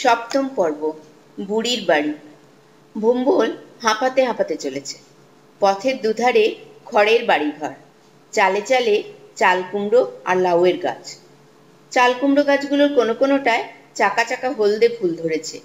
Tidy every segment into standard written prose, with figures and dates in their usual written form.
সপ্তম পর্ব। বুড়ির বাড়ি। ভোম্বল হাঁপাতে হাঁপাতে চলেছে। পথের দুধারে খড়ের বাড়িঘর, চালে চালে চাল কুমড়ো আর লাউয়ের গাছ। চাল কুমড়ো গাছগুলোর কোনো কোনোটায় চাকা চাকা হলদে ফুল ধরেছে,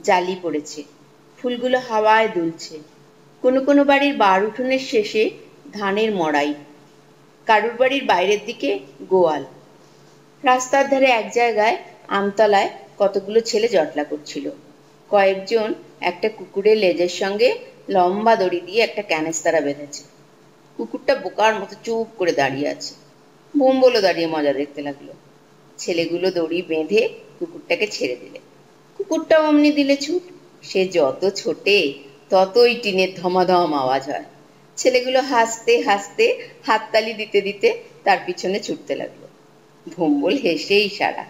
জালি পড়েছে, ফুলগুলো হাওয়ায় দুলছে। কোনো কোনো বাড়ির বার উঠোনের শেষে ধানের মড়াই, কারুর বাড়ির বাইরের দিকে গোয়াল। রাস্তার ধারে এক জায়গায় আমতলায় কতগুলো ছেলে জটলা করছিল। কয়েকজন একটা কুকুরের লেজের সঙ্গে লম্বা দড়ি দিয়ে একটা ক্যানেস্তারা বেঁধেছে। কুকুরটা বোকার মতো চুপ করে দাঁড়িয়ে আছে। ভোম্বলও দাঁড়িয়ে মজা দেখতে লাগলো। ছেলেগুলো দড়ি বেঁধে কুকুরটাকে ছেড়ে দিলে। কুকুরটাও অমনি দিলে ছুট। সে যত ছোটে ততই টিনের ধমাধম আওয়াজ হয়। ছেলেগুলো হাসতে হাসতে হাততালি দিতে দিতে তার পিছনে ছুটতে লাগলো। ভোম্বল হেসেই সারা।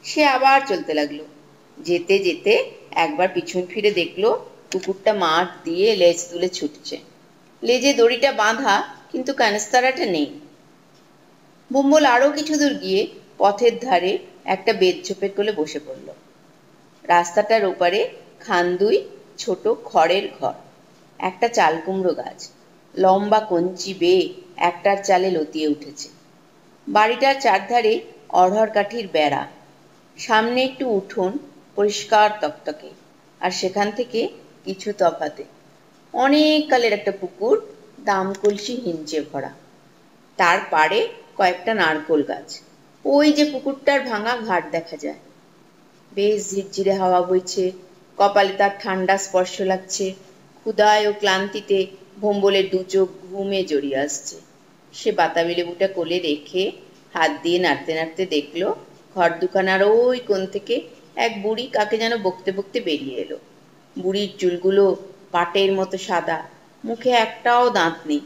সে আবার চলতে লাগলো। যেতে যেতে একবার পিছন ফিরে দেখলো কুকুরটা মাঠ দিয়ে লেজ তুলে ছুটছে। লেজে দড়িটা বাঁধা, কিন্তু ক্যানেস্তারাটা নেই। ভোম্বল আরো কিছু দূর গিয়ে পথের ধারে একটা বেতঝোপের কোলে বসে পড়ল। রাস্তাটার ওপারে খান দুই ছোট খড়ের ঘর, একটা চাল কুমড়ো গাছ, লম্বা কঞ্চি বেয়ে একটার চালে লতিয়ে উঠেছে। বাড়িটার চারধারে অড়হর কাঠির বেড়া, সামনে একটু উঠোন, পরিষ্কার তকতকে, আর সেখান থেকে কিছু তফাতে অনেক কালের একটা পুকুর, দাম কলসি হিঞ্চে ভরা। তার পাড়ে কয়েকটা নারকোল গাছ। ওই যে পুকুরটার ভাঙা ঘাট দেখা যায়। বেশ ঝিরঝিরে হাওয়া বইছে, কপালে তার ঠান্ডা স্পর্শ লাগছে। ক্ষুধায় ও ক্লান্তিতে ভোম্বলের দু চোখ ঘুমে জড়িয়ে আসছে। সে বাতাবি লেবুটা কোলে রেখে হাত দিয়ে নাড়তে নাড়তে দেখলো ঘর দুখানার ওই কোণ থেকে এক বুড়ি কাকে যেন বকতে বকতে বেরিয়ে এলো। বুড়ির চুলগুলো পাটের মতো সাদা, মুখে একটাও দাঁত নেই।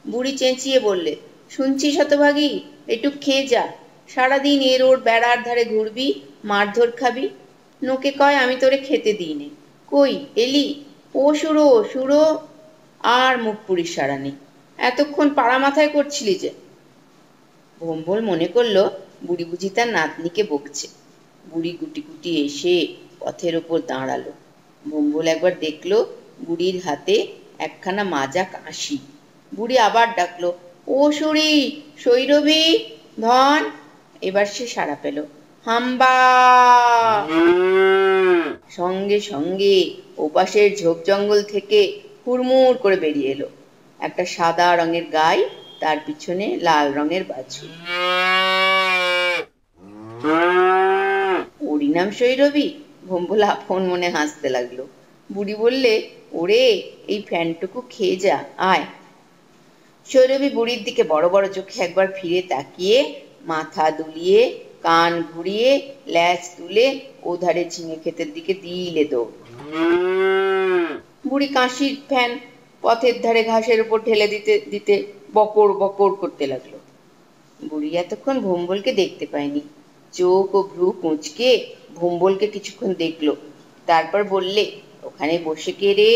বুড়ি চেঁচিয়ে বললে, শুনছিস হতভাগী, একটু খেয়ে যা। সারাদিন এর ওর বেড়ার ধারে ঘুরবি, মারধর খাবি। নোকে কয় আমি তোরে খেতে দিই নে। কই এলি? ও সুরো সুরো। আর মুখ পুড়ির সারা নেই। এতক্ষণ পাড়া মাথায় করছিলি যে। ভোম্বল মনে করলো বুড়ি বুঝি তার নাতনিকে বকছে। বুড়ি গুটি গুটি এসে পথের ওপর দাঁড়ালো। ভোম্বল একবার দেখলো বুড়ির হাতে একখানা মাজা কাশি। বুড়ি আবার ডাকলো, ও সুরি, সৈরবী, ধন। এবার সে সাড়া পেল, হাম্বা। সঙ্গে সঙ্গে ওপাশের ঝোপ জঙ্গল থেকে হুড়মুড় করে বেরিয়ে এলো একটা সাদা রঙের গাই, তার পিছনে লাল রঙের বাছুর। ওরই নাম সৈরবী? ভোম্বল আপন মনে হাসতে লাগলো। বুড়ি বললে, ওরে এই ফ্যানটুকু খেয়ে যা, আয়। সৈরবী বুড়ির দিকে বড় বড় চোখে একবার ফিরে তাকিয়ে, মাথা দুলিয়ে, কান ঘুরিয়ে, ল্যাজ তুলে ওধারে ঝিঙে ক্ষেতের দিকে দিলে দৌড়। বুড়ি কাশির ফ্যান পথের ধারে ঘাসের উপর ঢেলে দিতে দিতে বকর বকর করতে লাগলো। বুড়ি এতক্ষণ ভোম্বলকে দেখতে পায়নি। চোখ ও ভ্রু কুঁচকে ভোম্বলকে কিছুক্ষণ দেখলো, তারপর বললে, ওখানে বসে কে রে?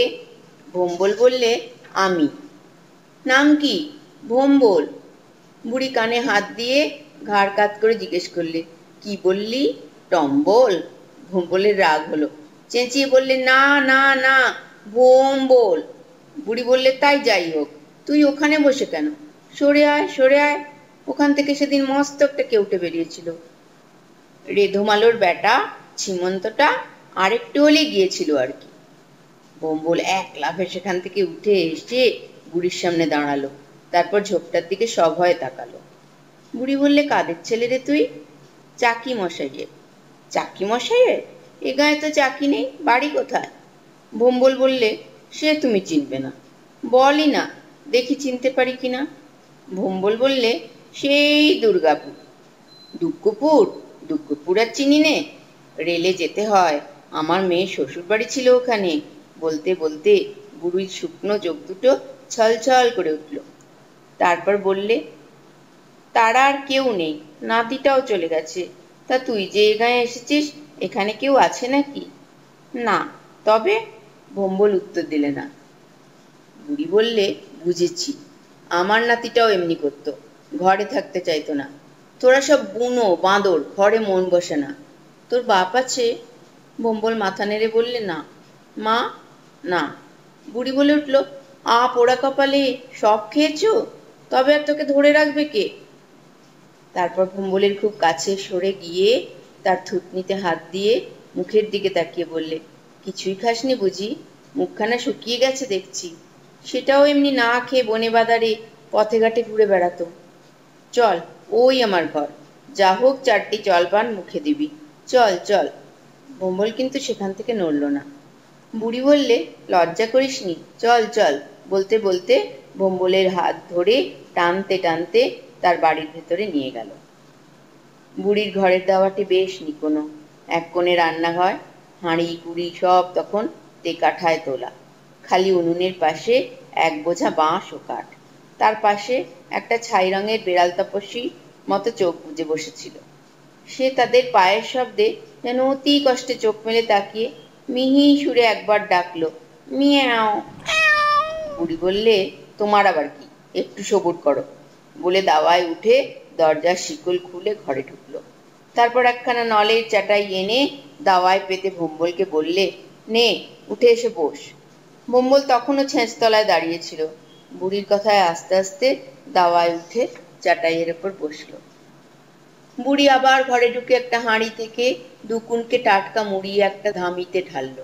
ভোম্বল বললে, আমি। নাম কি? ভোম্বল। বুড়ি কানে হাত দিয়ে ঘাড় কাত করে জিজ্ঞেস করলে, কি বললি? টম্বল। ভোম্বলের রাগ হলো, চেঁচিয়ে বললে, না না না, ভোম্বল। বুড়ি বললে, তাই যাই হোক, তুই ওখানে বসে কেন? সরে আয় সরে আয়। ওখান থেকে সেদিন মস্ত একটা কেউটে বেরিয়েছিল। রেধমালোর বেটা ছিমন্তটা আরেকটু হলে গিয়েছিল আর কি। ভোম্বল এক লাফে সেখান থেকে উঠে এসে বুড়ির সামনে দাঁড়ালো, তারপর ঝোপটার দিকে সভয়ে তাকালো। বুড়ি বললে, কাদের ছেলে রে তুই? চাকি মশাইয়ের। চাকি মশাইয়ের? এ গায়ে তো চাকি নেই, বাড়ি কোথায়? ভোম্বল বললে, সে তুমি চিনবে না। বলই না, দেখি চিনতে পারি কিনা। ভোম্বল বললে, সেই দুর্গাপুর। দুগ্গপুর? দুগ্গপুর আর চিনি নে, রেলে যেতে হয়, আমার মেয়ের শ্বশুর বাড়ি ছিল ওখানে। বলতে বলতে বুড়ির শুকনো চোখ দুটো ছলছল করে উঠল। তারপর বললে, তারা আর কেউ নেই, নাতিটাও চলে গেছে। তা তুই যে এ গায়ে এসেছিস, এখানে কেউ আছে নাকি? না। তবে? ভোম্বল উত্তর দিলে না। বুড়ি বললে, বুঝেছি, আমার নাতিটাও এমনি করতো, ঘরে থাকতে চাইতো না। তোরা সব বুনো বাঁদর, ঘরে মন বসে না। তোর বাপ আছে? ভোম্বল মাথা নেড়ে বললে, না। মা? না। বুড়ি বলে উঠল, পোড়া কপালে, সব খেয়েছো? তবে আর তোকে ধরে রাখবে কে? তারপর ভোম্বলের খুব কাছে সরে গিয়ে তার থুতনিতে হাত দিয়ে মুখের দিকে তাকিয়ে বললে, কিছুই খাসনি বুঝি? মুখখানা শুকিয়ে গেছে দেখছি। সেটাও এমনি না খেয়ে বনে বাদারে পথে ঘাটে ঘুরে বেড়াতো। চল, ওই আমার ঘর, যা হোক 4টি জলপান মুখে দিবি, চল চল। ভোম্বল কিন্তু সেখান থেকে নড়ল না। বুড়ি বললে, লজ্জা করিসনি, চল চল বলতে বলতে ভোম্বলের হাত ধরে টানতে টানতে তার বাড়ির ভেতরে নিয়ে গেল। বুড়ির ঘরের দাওয়াটি বেশ নিকোনো। এক কোণে রান্নাঘর, হাঁড়ি কুড়ি সব তখন টেকাঠায় তোলা। খালি উনুনের পাশে এক বোঝা বাঁশ ও কাঠ। তার পাশে একটা ছাই রঙের বেড়াল তপস্বী মতো চোখ বুজে বসেছিল। সে তাদের পায়ের শব্দে যেন অতি কষ্টে চোখ মেলে তাকিয়ে মিহি সুরে একবার ডাকলো, মিয়াও। বুড়ি বললে, তোমার আবার কি, একটু সবুর করো, বলে দাওয়ায় উঠে দরজার শিকল খুলে ঘরে ঢুকলো। তারপর একখানা নলের চাটাই এনে দাওয়ায় পেতে ভোম্বলকে বললে, নে, উঠে এসে বস। ভোম্বল তখনও ছেঁচতলায় দাঁড়িয়েছিল। বুড়ির কথায় আস্তে আস্তে দাওয়ায় উঠে চাটাইয়ের ওপর বসলো। বুড়ি আবার ঘরে ঢুকে একটা হাঁড়ি থেকে 2 কুনকে টাটকা মুড়ি একটা ধামিতে ঢাললো।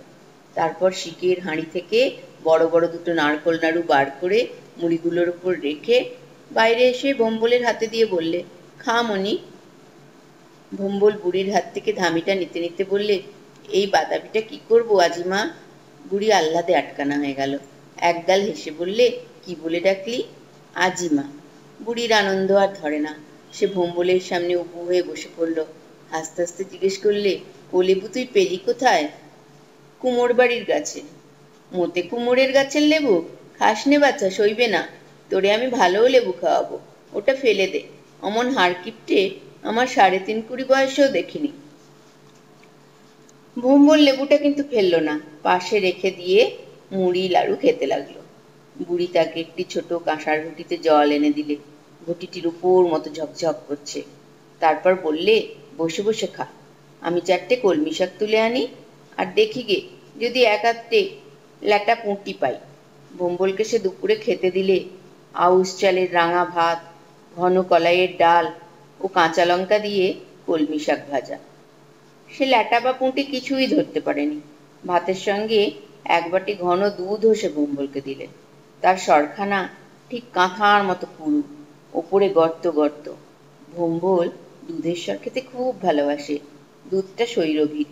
তারপর শিকের হাঁড়ি থেকে বড় বড় 2টো নারকোল নাড়ু বার করে মুড়িগুলোর উপর রেখে বাইরে এসে ভোম্বলের হাতে দিয়ে বললে, খা মনি। ভোম্বল বুড়ির হাত থেকে ধামিটা নিতে নিতে বললে, এই বাতাবিটা কি করবো আজিমা? বুড়ি আহ্লাদে আটকানা হয়ে গেল। একগাল হেসে বললে, কি বলে ডাকলি? আজিমা। বুড়ির আনন্দ আর ধরে না। সে ভোম্বলের সামনে উবু হয়ে বসে পড়ল। আস্তে আস্তে জিজ্ঞেস করলে, ও লেবু তুই পেলি কোথায়? কুমোর বাড়ির গাছে। মোতে কুমোরের গাছের লেবু? খাস নে বাচ্চা, সইবে না। তোরে আমি ভালো লেবু খাওয়াবো, ওটা ফেলে দে। অমন হাড় কিপটে আমার 3.5 কুড়ি বয়সেও দেখিনি। ভোম্বল লেবুটা কিন্তু ফেললো না, পাশে রেখে দিয়ে মুড়ি লাড়ু খেতে লাগলো। বুড়ি তাকে একটি ছোট কাঁসার ঘটিতে জল এনে দিলে। ঘটিটির উপর মতো ঝকঝক করছে। তারপর বললে, বসে বসে খা, আমি 4টে কলমি শাক তুলে আনি, আর দেখি গে যদি 1-8টে ল্যাটা পুঁটি পাই। ভোম্বলকে সে দুপুরে খেতে দিলে আউশ চালের রাঙা ভাত, ঘন কলাইয়ের ডাল ও কাঁচা লঙ্কা দিয়ে কলমি শাক ভাজা। সে ল্যাটা বা পুঁটি কিছুই ধরতে পারেনি। ভাতের সঙ্গে 1 বাটি ঘন দুধও সে ভোম্বলকে দিলে। তার সরখানা ঠিক কাঁথার মতো পুরু, ওপরে গর্ত গর্ত। ভোম্বল দুধের সর খেতে খুব ভালোবাসে। দুধটা শৈরভীর।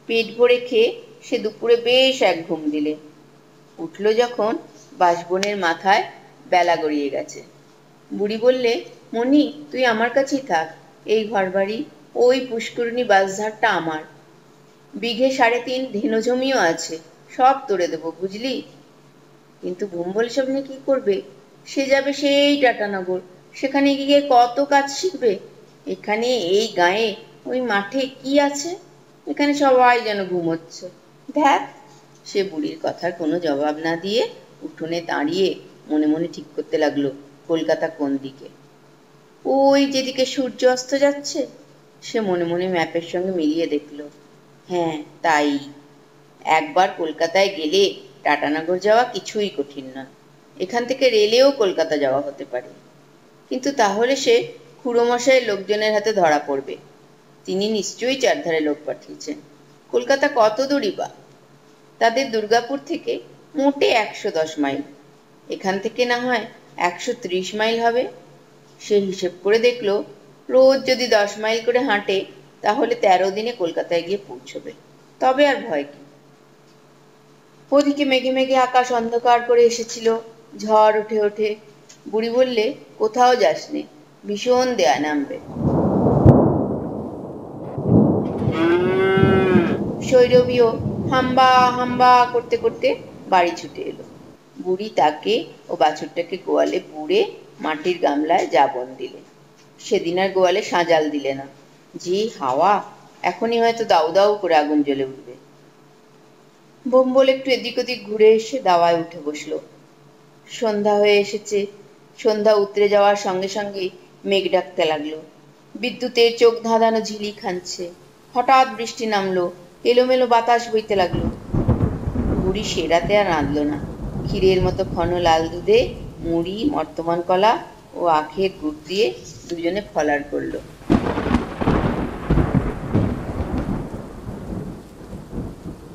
পেট ভরে খেয়ে সে দুপুরে বেশ এক ঘুম দিলে। উঠল যখন বাঁশবনের মাথায় বেলা গড়িয়ে গেছে। বুড়ি বললে, মনি, তুই আমার কাছেই থাক। এই ঘরবাড়ি, ওই পুষ্করিণী বাঁশঝাড়টা আমার। বিঘে 3.5 ধেনো জমিও আছে, সব তোরে দেবো, বুঝলি? কিন্তু ভোম্বল সব নিয়ে কি করবে? সে যাবে সেই টাটানগর, সেখানে গিয়ে কত কাজ শিখবে। এখানে এই গায়ে ওই মাঠে কি আছে? এখানে সবাই যেন ঘুমোচ্ছে। ধ্যাত। সে বুড়ির কথার কোনো জবাব না দিয়ে উঠোনে দাঁড়িয়ে মনে মনে ঠিক করতে লাগলো কলকাতা কোন দিকে। ওই যেদিকে সূর্য অস্ত যাচ্ছে। সে মনে মনে ম্যাপের সঙ্গে মিলিয়ে দেখল। হ্যাঁ, তাই। একবার কলকাতায় গেলে টাটানগর যাওয়া কিছুই কঠিন নয়। এখান থেকে রেলেও কলকাতা যাওয়া হতে পারে। কিন্তু তাহলে সে খুড়োমশাইয়ের লোকজনের হাতে ধরা পড়বে। তিনি নিশ্চয়ই 4 ধারে লোক পাঠিয়েছেন। কলকাতা কত দূরই বা? তাদের দুর্গাপুর থেকে মোটে 110 মাইল। এখান থেকে না হয় 130 মাইল হবে। সে হিসেব করে দেখল, রোজ যদি 10 মাইল করে হাঁটে তাহলে 13 দিনে কলকাতায় গিয়ে পৌঁছবে। তবে আর ভয় কি? ওদিকে মেঘে মেঘে আকাশ অন্ধকার করে এসেছিল। ঝড় উঠে ওঠে। বুড়ি বললে, কোথাও যাসনে, ভীষণ দেয়া নামবে। শৈরবীও হাম্বা হাম্বা করতে করতে বাড়ি ছুটে এলো। বুড়ি তাকে ও বাছুরটাকে গোয়ালে পুড়ে মাটির গামলায় জাবন দিলে। সেদিন আর গোয়ালে সাঁজাল দিলে না। যে হাওয়া, এখনই হয়তো দাউ দাউ করে আগুন জ্বলে উঠবে। ভোম্বল একটু এদিক ওদিক ঘুরে এসে দাওয়ায় উঠে বসলো। সন্ধ্যা হয়ে এসেছে। সন্ধ্যা উতরে যাওয়ার সঙ্গে সঙ্গে মেঘ ডাকতে লাগলো। বিদ্যুতের চোখ ধাঁধানো ঝিলি খাচ্ছে। হঠাৎ বৃষ্টি নামলো, এলোমেলো বাতাস বইতে লাগলো। বুড়ি সে রাতে আর রাঁধল না। ক্ষীরের মতো ঘন লাল দুধে মুড়ি, মর্তমান কলা ও আখের গুড় দিয়ে দুজনে ফলার করলো।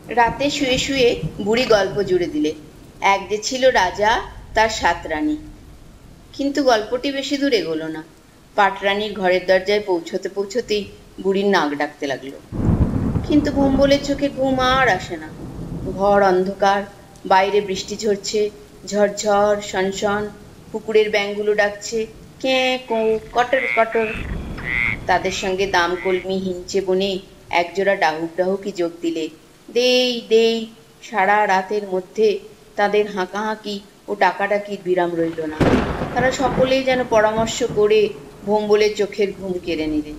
রাতে শুয়ে শুয়ে বুড়ি গল্প জুড়ে দিলে। এক যে ছিল রাজা, তার 7 রানী। কিন্তু গল্পটি বেশি দূর এগোলো না। পাটরানীর ঘরের দরজায় পৌঁছতে পৌঁছতেই বুড়ির নাক ডাকতে লাগলো। কিন্তু ভোম্বলের চোখে ঘুম আর আসে না। ঘর অন্ধকার, বাইরে বৃষ্টি ঝরছে, ঝরঝর শনশন। পুকুরের ব্যাঙগুলো ডাকছে ক্যাঁ কোঁ, কটর কটর। তাদের সঙ্গে দামকলমি হিঞ্চে বনে একজোড়া ডাহুকি যোগ দিলে দেই দেই। সারা রাতের মধ্যে তাদের হাঁকাহাঁকি ও ডাকাডাকির বিরাম রইল না। তারা সকলেই যেন পরামর্শ করে ভোম্বলের চোখের ঘুম কেড়ে নিলে।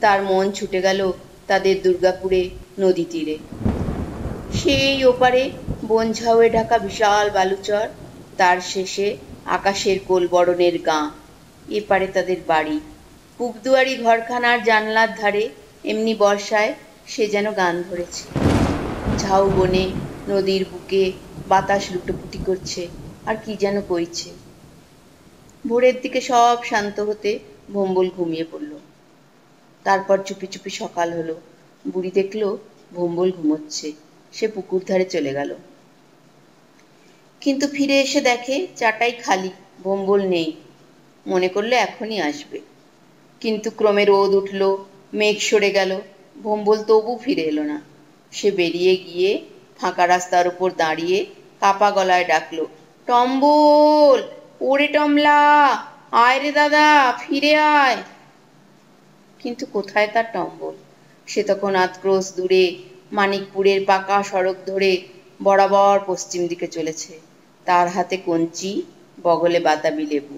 তার মন ছুটে গেল তাদের দুর্গাপুরে নদী তীরে। সেই ওপারে বন ঝাউয়ে ঢাকা বিশাল বালুচর, তার শেষে আকাশের কোল বরণের গাঁ। এপারে তাদের বাড়ি। পুবদুয়ারি ঘরখানার জানলার ধারে এমনি বর্ষায় সে যেন গান ধরেছে। ঝাউ বনে, নদীর বুকে বাতাস লুটোপুটি করছে আর কি যেন কইছে। ভোরের দিকে সব শান্ত হতে ভোম্বল ঘুমিয়ে পড়ল। তারপর চুপি চুপি সকাল হলো। বুড়ি দেখলো ভোম্বল ঘুমোচ্ছে। সে পুকুর ধারে চলে গেল। কিন্তু ফিরে এসে দেখে চাটাই খালি, ভোম্বল নেই। মনে করলো এখনই আসবে। কিন্তু ক্রমে রোদ উঠল, মেঘ সরে গেল, ভোম্বল তবু ফিরে এলো না। সে বেরিয়ে গিয়ে ফাঁকা রাস্তার উপর দাঁড়িয়ে কাপা গলায় ডাকলো, টম্বল, ওরে টমলা, আয় রে দাদা, ফিরে আয়। কিন্তু কোথায় তার টম্বল? সে তখন আধক্রোশ দূরে মানিকপুরের পাকা সড়ক ধরে বরাবর পশ্চিম দিকে চলেছে। তার হাতে কঞ্চি, বগলে বাতাবি লেবু।